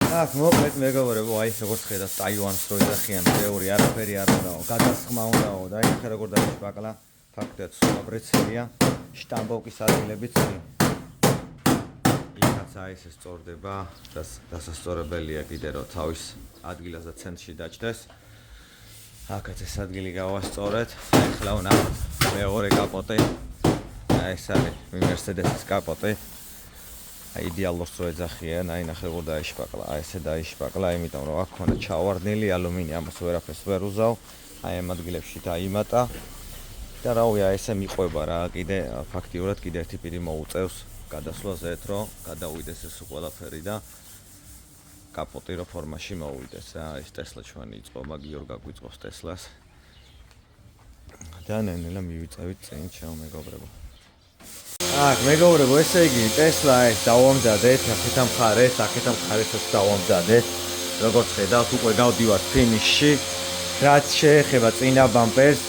აქ მოკლედ მეგობრებო, აი როგორც ხედავთ, ტაივანს რო ეძახიან, თეორი არაფერი არ უნდაო, გადასხმა უნდაო და აი ხე როგორ დაიშპაკლა, ფაქტია სუაბრეცელია, შტამბოვკის ადგილებიც იქაც აი ეს სწორდება, დასასწორებელია კიდე რომ თავის ადგილას და ცენტრში დაჭდეს. აქაც ეს ადგილი გავასწორეთ, ახლა უნდა მეორე კაპოტი. აი ეს არის Mercedes-ის კაპოტი. იდეალურს რო ეძახიან, აი ნახე როგორ დაიშპაკლა, აი ესე დაიშპაკლა, იმიტომ რომ აქ ქონდა ჩავარდნილი ალუმინიუმს ვერაფერს ვერ უზავ, აი ამ ადგილებში დაიმატა და რავი, აი ესე მიყვება რა, კიდე ფაქტიურად კიდე ერთი პირი მოუწევს გადასვლაზე, რომ გადავიდეს ეს ყველაფერი და კაპოტი რო ფორმაში მოვიდეს რა, ეს Tesla ჩვენი იწყო, მაგიორ გაგვიწყობს Tesla-ს. და ნელა მივიწევით წინ, ჩემო მეგობრებო. აქ მეგობრებო, ესე იგი Tesla ეს დავამზადეთ, აქეთა მხარესაც დავამზადეთ. როგორც ხედავთ, უკვე გავდივართ ფინიშში. რაც შეეხება წინა ბამპერს,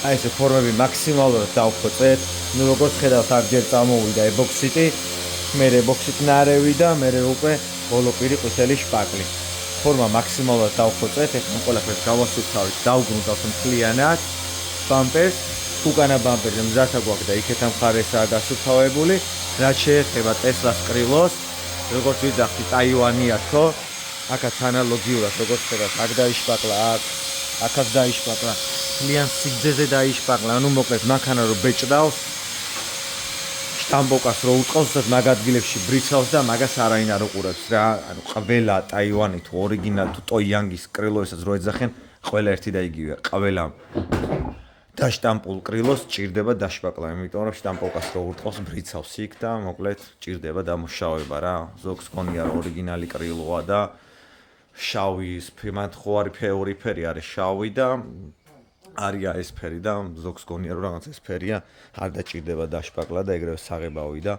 აი ეს ფორმები მაქსიმალურად დავხოცეთ. ნუ როგორც ხედავთ, აქ ჯერ წამოვიდა ებოქსიტი, მერე ებოქსიტ ნარევი და მერე უკვე ბოლო პირი ყვითელი შპაკლი. ფორმა მაქსიმალურად დავხოცეთ, ეხლა ყველაფერს გავასუფთავით, დავგრუნდავთ მთლიანად ბამპერს. უკანა ბამპერზე მზათა გვაქვს და იქეთა მხარესაა გასუფთავებული. რაც შეეხება Tesla-ს კრილოს, როგორც ვიძახდი, ტაივანია თო, აქაც ანალოგიურად როგორც ხედავთ, აქ დაიშპაკლა, აქაც დაიშპაკლა, ძალიან სიგრძეზე დაიშპაკლა, ანუ მოკლედ მანქანა რო ბეჭდავს, შტამბოკას რო უწყობს და მაგ ადგილებში ბრიცავს და მაგას არაინ არ უყურებს რა, ანუ ყველა ტაივანი თუ ორიგინალი თუ ტოიანგის კრილოისაც რო ეძახენ, ყველა ერთი და იგივეა, ყველა და შტამპულ კრილოს ჭირდება დაშპაკლა, იმიტომ რომ შტამპოკას რო ურტყავს ბრიცავს იქ და მოკლედ ჭირდება დამუშავება რა. ზოგს გონია რომ ორიგინალი კრილოა და შავი ფერმად ხო არის ფეური ფერი არის შავი და არია ეს ფერი და ზოგს გონია რომ რაღაც ეს ფერია, არ დაჭირდება დაშპაკლა და ეგრევე საღებავი და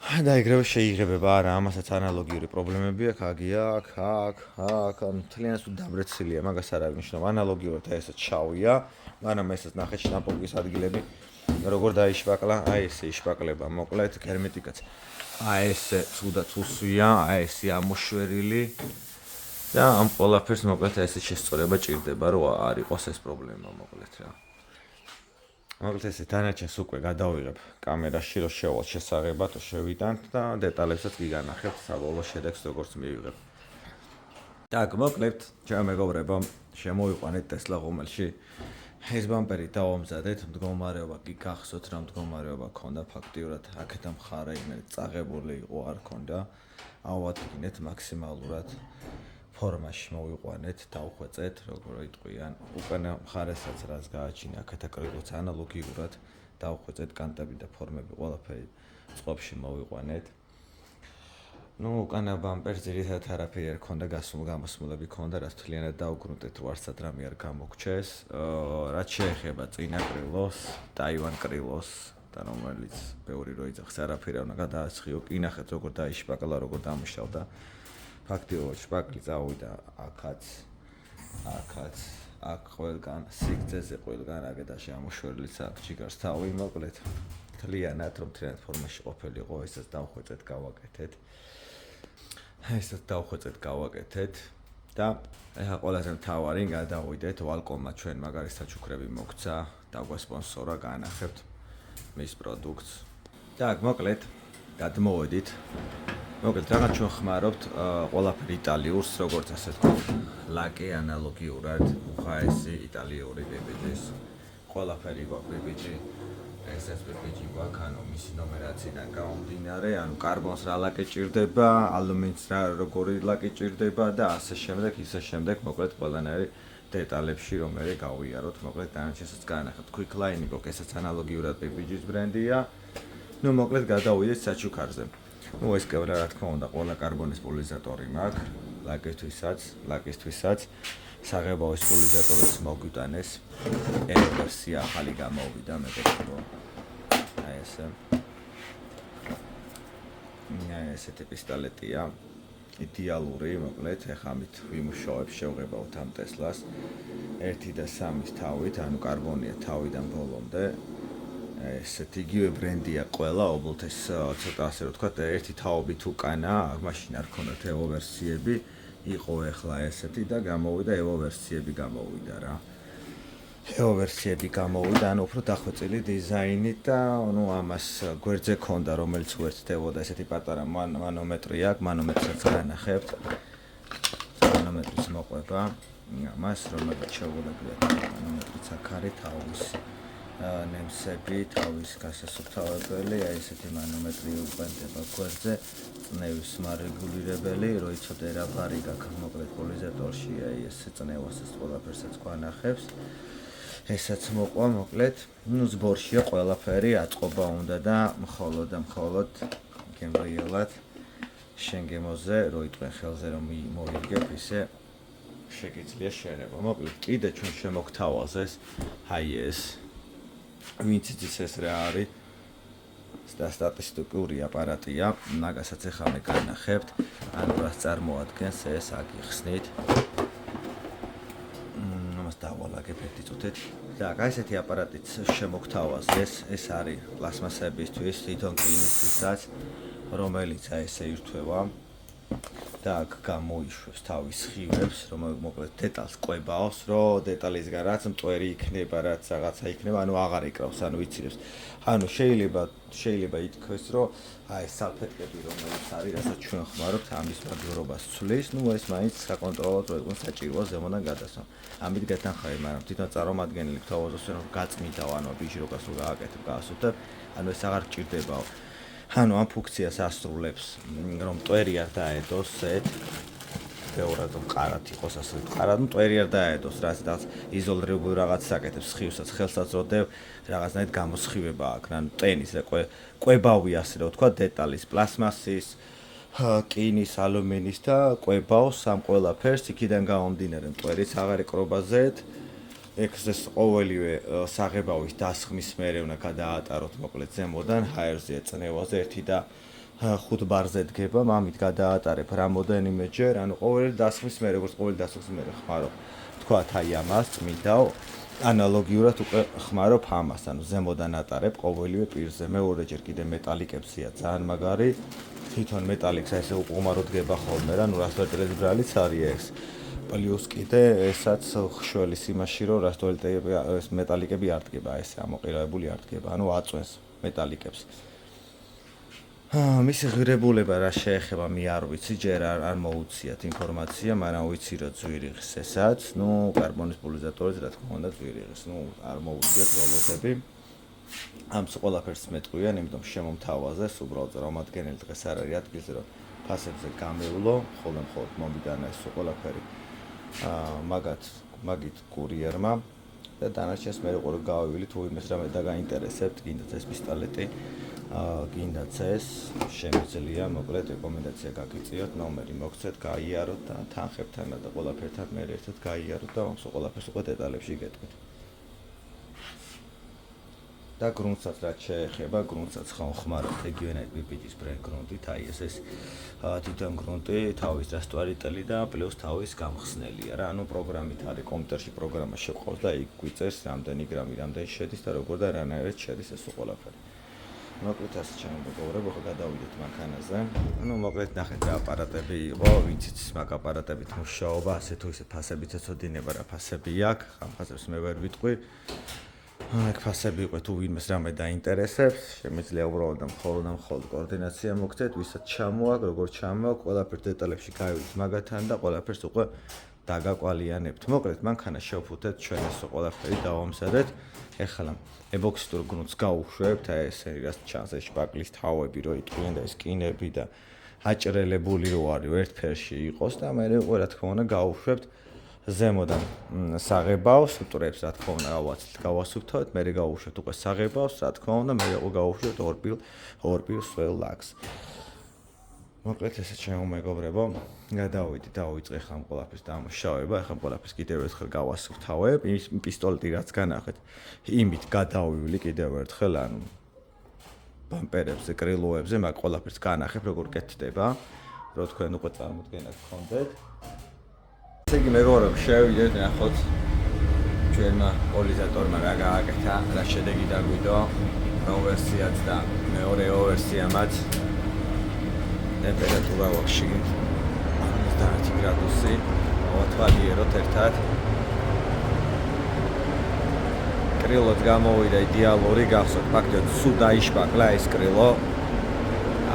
ეგრევე შეიღებება არა, ამასაც ანალოგიური პრობლემები აქვს, აგია, აქ, მთლიანად დაბრეცილია, მაგას არ აღნიშნავ, ანალოგიურად აი ესეც შავია, მაგრამ ესეც ნახეთ შტამპოკის ადგილები, როგორ დაიშპაკლა, აი ესე იშპაკლება, მოკლედ, ჰერმეტიკაც, აი ესე ცუდად უსვია, აი ესე ამოშვერილი და ამ ყველაფერს მოკლედ ესე შესწორება ჭირდება, რომ არ იყოს ეს პრობლემა, მოკლედ რა. მოკლედ ესე დანარჩენს უკვე გადავიღებ კამერაში, რომ შევალ შესაღებად, შევიტანთ და დეტალებსაც გიგანახებთ, საბოლოო შედეგს როგორც მივიღებ. Так, მოკლედ, ჩემო მეგობრებო, შემოვიყვანეთ Tesla ღუმელში. ეს ბამპერი დავამზადეთ, მდგომარეობა კი გახსოვთ რა მდგომარეობა ქონდა, ფაქტიურად აქეთა მხარე იმედ წაღებული იყო, არ ქონდა. ავადგინეთ მაქსიმალურად ფორმაში მოვიყვანეთ, დავხვეწეთ, როგორ იტყვიან, უკანა მხარესაც რაც გააჩინა, აქეთა კრილოც ანალოგიურად დავხვეწეთ, კანტები და ფორმები ყველაფერი წყობაში მოვიყვანეთ. ნუ უკანა ბამპერს ძირითადად არაფერი არ ქონდა, გამოსმულები ქონდა, რაც მთლიანად დავგრუნდეთ, რომ არცად რამე არ გამოგჩეს. რაც შეეხება წინა კრილოს, ტაივან კრილოს და რომელიც ბევრი რო იძახს, არაფერი არ უნდა გადააცხიო, კი ნახეთ როგორ დაიშპაკლა, როგორ დამუშავდა. ფაქტიურად შპაკლი წავიდა აქაც, აქ ყველგან, სიგრძეზე ყველგან აგედა შემოშვერილიც აქ ჯიგარს თავი, მოკლედ მთლიანად რომ მთლიანად ფორმაში ყოფილიყო, ესაც დავხვეწეთ, გავაკეთეთ და ეხა ყველაზე მთავარი გადავიდეთ ვალკომმა ჩვენ მაგარი საჩუქრები მოგცა, დაგვასპონსორა, განახებთ მის პროდუქტს. და მოკლედ გადმოვედით. მოკლედ რაღაც ჩვენ ხმარობთ ყველაფერი იტალიურს, როგორც ასე თქვა, ლაკი ანალოგიურად, უხაესი იტალიური BBG-ის. ყველაფერი გვაქვს BBG. ესეც BBG გვაქვს, ანუ მისი ნომერაციიდან გამომდინარე, ანუ კარბონს რა ლაკი ჭირდება, ალუმინს რა როგორი ლაკი ჭირდება და ასე შემდეგ, ისე შემდეგ, მოკლედ ყველანაირი დეტალებში რომ მე გავიაროთ, მოკლედ დანარჩენსაც განახებთ. Quick Line გოგ, ესეც ანალოგიურად BBG-ის ბრენდია. ნუ მოკლედ გადავიდეთ საჩუქარზე. ნუ ეს კევლა რა თქმა უნდა, ყველა კარბონის პულიზატორი მაქვს, ლაკისთვისაც. საღებავის პულიზატორიც მოგვიტანეს. ვერსია ახალი გამოვიდა, მეგობრებო. აი ესე. ესეთი პისტოლეტია. იდეალური, მოკლედ, ეხლა ამით ვიმუშავებ, შევღებავთ ამ Tesla-ს. 1 და 3-ის თავით, ანუ კარბონია თავიდან ბოლომდე. ესეთი იგივე ბრენდია ყველა, უბრალოდ ეს ცოტა ასე რომ ვთქვათ, ერთი თაობით უკანა, მაშინ არ ქონდათ EVO ვერსიები, იყო ახლა ესეთი და გამოვიდა EVO ვერსიები გამოვიდა რა. EVO ვერსიები გამოვიდა, ანუ უფრო დახვეწილი დიზაინით და ნუ ამას გვერდზე ქონდა, რომელიც უერთდებოდა ესეთი პატარა მანომეტრი აქვს, მანომეტრსაც განახებთ. მანომეტრის მოყვება. მას რომელიც შეუძლებელია მანომეტრიც აქ არის თავის ნემსები, თავის გასასუფთავებელი, აი ესეთი მანომეტრი უყენდება გვერდზე, წნევის მარეგულირებელი, რო იცოდე რა ბარი გაქვს მოკლედ პოლიზატორში, აი ეს წნევასაც ყველაფერსაც გვანახებს. ესაც მოყვა მოკლედ, ნუ ზბორშია ყველაფერი, აწყობა უნდა და მხოლოდ გემრიელად შენ გემოზე, რო იტყვენ ხელზე რომ მოიგებ ისე შეგიძლია შერება. მოკლედ, კიდე ჩვენ შემოგთავაზეს, აი ეს ვინც იცის ეს რა არის სტატისტიკური აპარატია, მაგასაც ახლა მე განახებთ, ანუ რას წარმოადგენს ეს აგიხსნით. ამას დავალაგებ ერთი წუთით. და ესეთი აპარატიც შემოგთავაზეს, ეს არის პლასმასებისთვის, თვითონ კლინისთვისაც, რომელიც აი ესე ირთვება. და აქ გამოიშვებს თავის სხივებს, რომ მოკლედ დეტალს ყვებავს, რომ დეტალისგან რაც მტვერი იქნება, რაც რაღაცა იქნება, ანუ აღარ იკრავს, ანუ იცილებს. ანუ შეიძლება ითქვეს, რომ აი სალფეტკები რომელიც არის, რასაც ჩვენ ხმარობთ, ამის მაგდრობას ცვლის, ნუ ეს მაინც საკონტროლოდ რო იყოს საჭიროა ზემოდან გადასვა. ამით გეთანხმები, მაგრამ თვითონ წარმომადგენელი გთავაზობს, რომ გაწმიდავ, ანუ ბიჟროკას რო გააკეთებ, გაასუფთავ, ანუ ეს აღარ გჭირდებაო. ანუ ამ ფუნქციას ასრულებს, რომ მტვერი არ დაედოს ზედ, ბევრად მყარად იყოს ასე მყარად, მტვერი არ დაედოს, რაც იზოლირებულ რაღაცას აკეთებს, სხივსაც, ხელსაც როდებ, რაღაცნაირად გამოსხივება აქვს, ანუ ტენის ყვებავი ასე რომ ვთქვა, დეტალის, პლასმასის, კინის, ალუმინის და ყვებავს ამ ყველაფერს, იქიდან გამომდინარე, მტვერიც აღარ იკრობა ზედ. ეს ყოველივე საღებავის დასხმის მერე უნდა გადაატაროთ მოკლედ ზემოდან ჰაერზეა წნევაზე 1 და 5 ბარზე დგება, მამით გადაატარებ რამოდენიმეჯერ, ანუ ყოველი დასხმის მერე, როგორც ყოველი დასხმის მერე ხმარო. თქვათ აი ამას წმიდავ, ანალოგიურად უკვე ხმარობ ამას, ანუ ზემოდან ატარებ ყოველივე პირზე. მეორეჯერ კიდე მეტალიკებზეა ძალიან მაგარი. თვითონ მეტალიკს აი ესე უყუმარო დგება ხოლმე რა, ნუ რასტოელტელის ბრალიც არის ეს. პლიუს კიდე ესაც ხშველის იმაში რომ რასტოელტები ეს მეტალიკები არ დგება, ესე ამოყირაებული არ დგება, ანუ აწვენს მეტალიკებს. მისი ღირებულება რა შეეხება მე არ ვიცი, ჯერ არ მოუციათ ინფორმაცია, მაგრამ ვიცი რომ ძვირიღს ესაც, ნუ კარბონის პოლიზატორიც რა თქმა უნდა ძვირიღს, ნუ არ მოუციათ როლოსები. ამს ყველაფერს მეტყვიან, იმიტომ შემომთავაზეს უბრალოდ წარმომადგენელი დღეს არ არის ადგილზე რომ ფასებზე გამევლო, ხოლმე მომიდანა ეს ყველაფერი. მაგით კურიერმა და დანარჩენს მე როგორ გავივილი თუ იმეს რამე და გაინტერესებთ, გინდათ ეს პისტოლეტი, გინდათ ეს შემიძლია მოკლედ რეკომენდაცია გაგიწიოთ, ნომერი მოგცეთ, გაიაროთ და თანხებთან და ყველაფერთან მე ერთად გაიაროთ და ამ ყველაფერს უკვე დეტალებში გეტყვით. და გრუნტსაც რაც შეეხება, გრუნტსაც ხმარობთ იგივენაირ BPG-ის ბრენდ გრუნტით, აი ეს თვითონ გრუნტი, თავის რასტვარიტელი და პლუს თავის გამხსნელია რა, ანუ პროგრამით არის, კომპიუტერში პროგრამა შეყავს და იქ გვიწერს რამდენი გრამი, რამდენი შედის და როგორ და რანაირად შედის ეს ყველაფერი. მოკლედ ასე ჩემო მეგობრებო, ხო გადავიდეთ მანქანაზე. ანუ მოკლედ ნახეთ რა აპარატები იყო, ვინც იცის მაგ აპარატებით მუშაობა, ასე თუ ისე ფასებიც ეცოდინება რა ფასები აქვს, ამ ფასებს მე ვერ ვიტყვი. აქ ფასები იყო თუ ვინმეს რამე დაინტერესებს, შემიძლია უბრალოდ მხოლოდ კოორდინაცია მოგცეთ, ვისაც ჩამოაქვს, როგორ ჩამოაქვს, ყველაფერს დეტალებში გავიდეთ მაგათთან და ყველაფერს უკვე დაგაკვალიანებთ. მოკლედ მანქანა შევფუთეთ, ჩვენ ეს ყველაფერი დავამზადეთ. ეხლა ებოქსიტურ გრუნტს გავუშვებთ, აი ესე რაც ჩანს ეს შპაკლის თავები რო იტყვიან და ეს კინები და აჭრელებული რო არის, ერთფერში იყოს და მე უკვე რა თქმა უნდა გავუშვებთ ზემოდან საღებავს, მტრებს რა თქმა უნდა გავასუფთავეთ, მე გავუშვებთ უკვე საღებავს, რა თქმა უნდა, მე უკვე გავუშვებთ ორპილ სველ ლაქს. მოკლედ ესე ჩემო მეგობრებო, გადავიდით, დავიწყე ხამ ყველაფერს დამუშავება, ახლა ყველაფერს კიდევ ერთხელ გავასუფთავებ, ის პისტოლეტი რაც განახეთ, იმით გადავივლი კიდევ ერთხელ, ანუ ბამპერებზე, კრილოებზე, მაგ ყველაფერს განახებ, როგორ კეთდება, რო თქვენ უკვე წარმოდგენა გქონდეთ. ესე იგი მეგობრებო, შევიდეთ, ნახოთ ჩვენმა პოლიზატორმა რა გააკეთა, რა შედეგი დაგვიდო. Pro ვერსიაც და მეორე ვერსიამაც ტემპერატურა ვაფშე 50 გრადუსი ავათვალიეროთ ერთად კრილოც გამოვიდა იდეალური გახსოვთ ფაქტობრივად სულ დაიშპაკლა ეს კრილო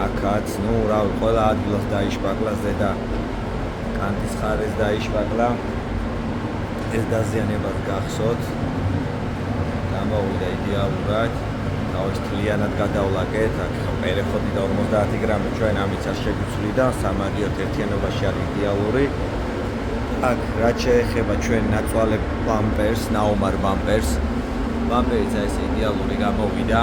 აქაც ნუ რავი ყველა ადგილას დაიშპაკლა ზედა კანტის ხარეს დაიშპაკლა ეს დაზიანებას გახსოვთ გამოვიდა იდეალურად თავის თლიანად გადავლაკეთ აქ პერეხოდი და 50 გრამი ჩვენ ამით არ შეგვიცვლიდა სამაგიერთ ერთიანობაში არის იდეალური აქ რაც შეეხება ჩვენ ნაცვალებ ბამპერს ნაუმარ ბამპერს ბამპერიც ეს იდეალური გამოვიდა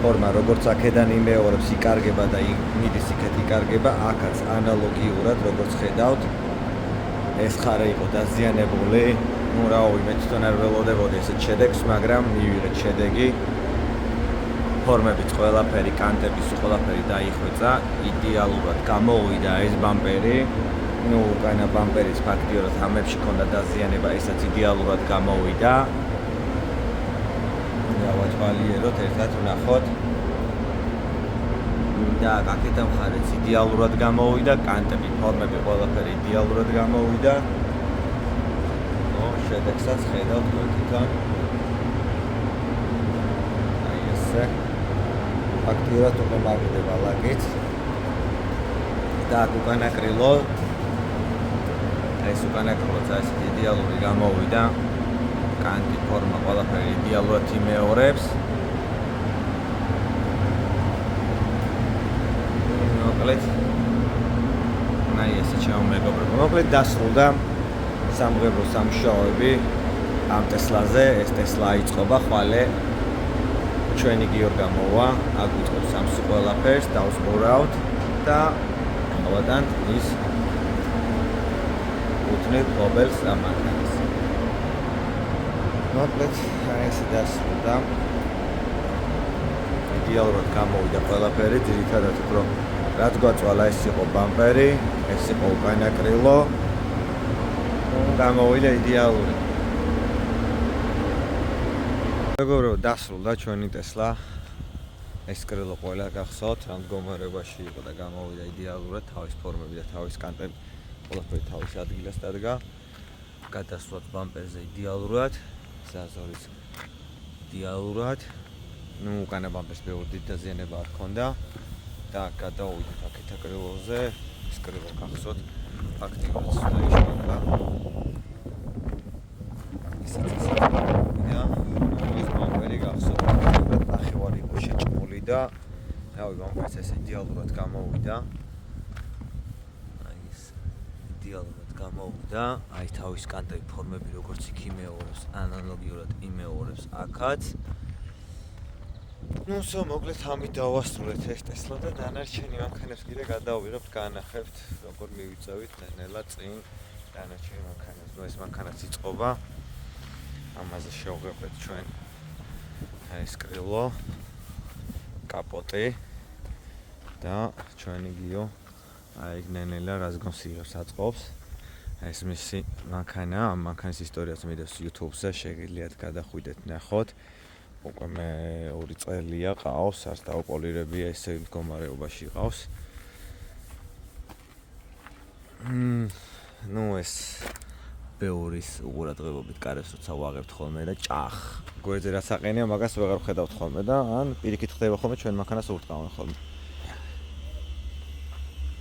ფორმა როგორც აქედან იმეორებს იკარგება და მიდის იქეთ იკარგება აქაც ანალოგიურად როგორც ხედავთ ეს ხარე იყო დაზიანებული ნუ რავი მე თვითონ არ ველოდებოდი ესეთ შედეგს მაგრამ მივიღეთ შედეგი ფორმებიც ყველაფერი კანტების ყველაფერი დაიხვეწა იდეალურად გამოვიდა ეს ბამპერი ნუ უკანა ბამპერის ფაქტიურად ამებში ქონდა დაზიანება ესაც იდეალურად გამოვიდა დავათვალიეროთ ერთად ვნახოთ და კაკეთა მხარეც იდეალურად გამოვიდა კანტები ფორმები ყველაფერი იდეალურად გამოვიდა ნუ შედეგსაც ხედავთ თვითონ აი ესე ფაქტიურად უკვე მაგდება ლაკით და აქ უკანა კრილო ეს უკანა კრილოც ეს იდეალური გამოვიდა კანტი ფორმა ყველაფერი იდეალურად იმეორებს მოკლედ აი ესე ჩამომეგობრებო მოკლედ დასრულდა სამღებრო სამუშაოები ამ ტესლაზე ეს ტესლა აიწყობა ხვალე ჩვენი გიორ გამოვა აქ ვიწყებთ სამსი ყველაფერს დავსყურავთ და ავადანთ ის უთნით მობილს ამანქანას მოკლედ აი ესე დასრულდა იდეალურად გამოვიდა ყველაფერი ძირითადად უფრო რაც გვაწვალა ეს იყო ბამპერი ეს იყო უკანა კრილო გამოვიდა იდეალური მეგობრებო დასრულდა ჩვენი ტესლა ეს კრილო ყველა გახსოვთ რა მდგომარეობაში იყო და გამოვიდა იდეალურად თავის ფორმები და თავის კანტები ყველაფერი თავის ადგილას დადგა გადასვლაც ბამპერზე იდეალურად ზაზორის იდეალურად ნუ უკანა ბამპერს ბევრი დიდი დაზიანება არ ჰქონდა და გადავიდეთ აქეთა კრილოზე ეს კრილო გახსოვთ ფაქტიურად დაიშვა ისიც და ეს ბამპერი გახსოვთ ნახევარი იყო შეჭმული და რავი ბამპერს ეს იდეალურად გამოვიდა აი ეს იდეალურად გამოვიდა აი თავის კანტები ფორმები როგორც იქ იმეორებს ანალოგიურად იმეორებს აქაც ну всё მოკლედ ამით დავასრულეთ ეს ტესლა და დანარჩენი მანქანებს კიდე გადავიღებთ განახებთ როგორ მივიწევით ნელა წინ დანარჩენი მანქანებს ეს მანქანაც იწყობა ამაზე შევღებეთ ჩვენ ეს კრილო კაპოტი და ჩვენი გიო აი ნელა რას გონსიებს აწყობს ეს მისი მანქანა ამ მანქანის ისტორიას მიდევს YouTube-ზე შეგიძლიათ გადახვიდეთ ნახოთ უკვე მე 2 წელია ყავს არც დაუპოლირებია ესე მდგომარეობაში ყავს ну ეს ბევრის უყურადღებობით კარებს როცა ვაღებთ ხოლმე და ჭახ გვერდზე რაც აყენია მაგას ვეღარ ვხედავთ ხოლმე და ან პირიქით ხდება ხოლმე ჩვენ მანქანას ურტყავენ ხოლმე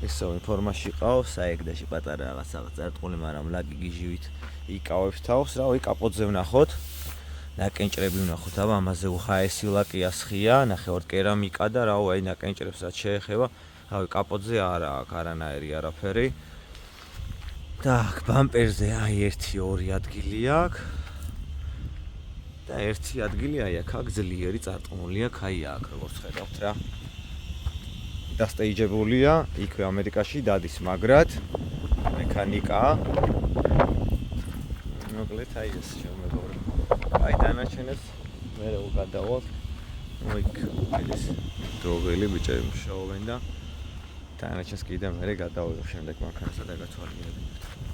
ისო ინფორმაში ყავს საეგდაში პატარა რაღაცა წარტყული მაგრამ ლაგი გიჟივით იკავებს თავს რა ვი კაპოტზე ვნახოთ ნაკენჭრები ვნახოთ აბა ამაზე უხაესი ლაკი ასხია ნახევარ კერამიკა და რა ვაი ნაკენჭრებს რაც შეეხება რავი კაპოტზე არა აქვს არანაირი არაფერი და აქ ბამპერზე აი 1-2 ადგილი აქვს და ერთი ადგილი აი აქ ძლიერი წარტყმული აქვს აი აქ როგორც ხედავთ რა დასტეიჯებულია იქვე ამერიკაში დადის მაგრად მექანიკა მოკლედ აი ეს შემეგობრებო აი დანარჩენებს მე რო გადავალ მოიქ ეს დროველი ბიჭები მშოვენ და დანარჩენს კიდე მე გადავიღებ შემდეგ მანქანასა და გათვალიერებინებთ